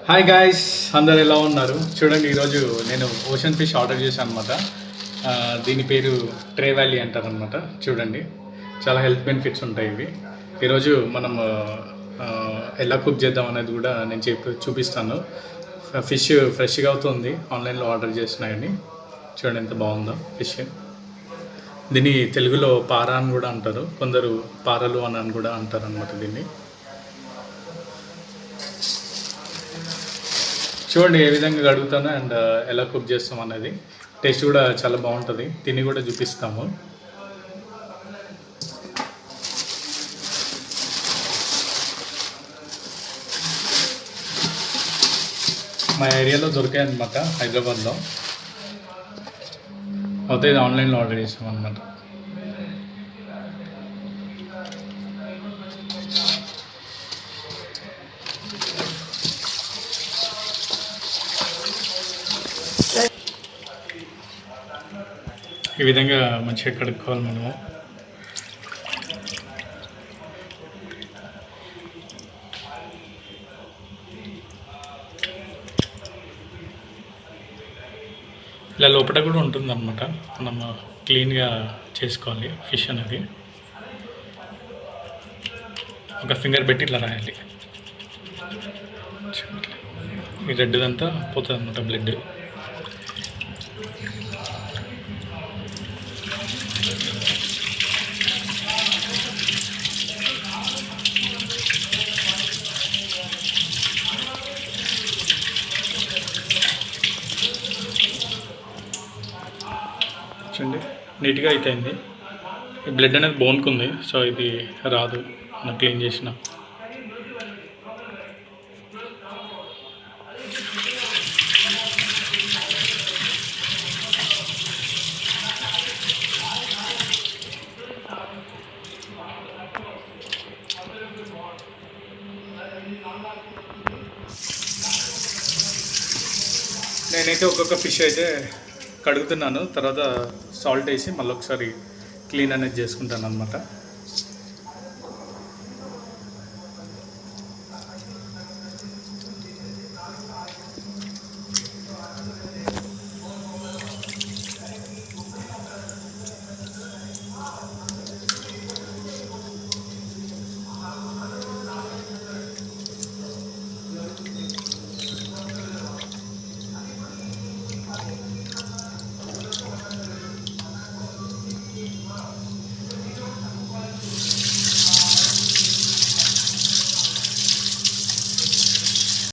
Hi guys, అందరు ఎలా ఉన్నారు? చూడండి, ఈరోజు నేను ఓషన్ ఫిష్ ఆర్డర్ చేశాను అనమాట. దీని పేరు ట్రే వ్యాలీ అంటారు అనమాట. చూడండి, చాలా హెల్త్ బెనిఫిట్స్ ఉంటాయి ఇవి. ఈరోజు మనం ఎలా కుక్ చేద్దాం అనేది కూడా నేను చూపిస్తాను. ఫిష్ ఫ్రెష్గా అవుతుంది, ఆన్లైన్లో ఆర్డర్ చేసినాయని. చూడండి ఎంత బాగుందో ఫిష్. దీన్ని తెలుగులో పారా అని కూడా అంటారు, కొందరు పారలు అని కూడా అంటారు అనమాట దీన్ని. చూడండి ఏ విధంగా కడుగుతాను అండ్ ఎలా కుక్ చేస్తాం అనేది. టేస్ట్ కూడా చాలా బాగుంటుంది, తిని కూడా చూపిస్తాము. మా ఏరియాలో దొరికాయి అనమాట, హైదరాబాద్లో. అయితే ఇది ఆన్లైన్లో ఆర్డర్ చేసాం అనమాట. ఈ విధంగా మంచిగా కడుక్కోవాలి మనము. ఇలా లోపల కూడా ఉంటుందన్నమాట, మనం క్లీన్గా చేసుకోవాలి. ఫిష్ అనేది ఒక ఫింగర్ పెట్టి ఇట్లా రాయాలి. ఈ రెడ్దంతా పోతుంది అన్నమాట, బ్లడ్. చూడండి నీట్గా అయిపోయింది. ఈ బ్లడ్ అనేది బోన్కి ఉంది, సో ఇది రాదు నాకు క్లీన్ చేసిన. నేనైతే ఒక్కొక్క ఫిష్ అయితే కడుగుతున్నాను, తర్వాత సాల్ట్ వేసి మళ్ళీ ఒకసారి క్లీన్ అనేది చేసుకుంటాను అనమాట.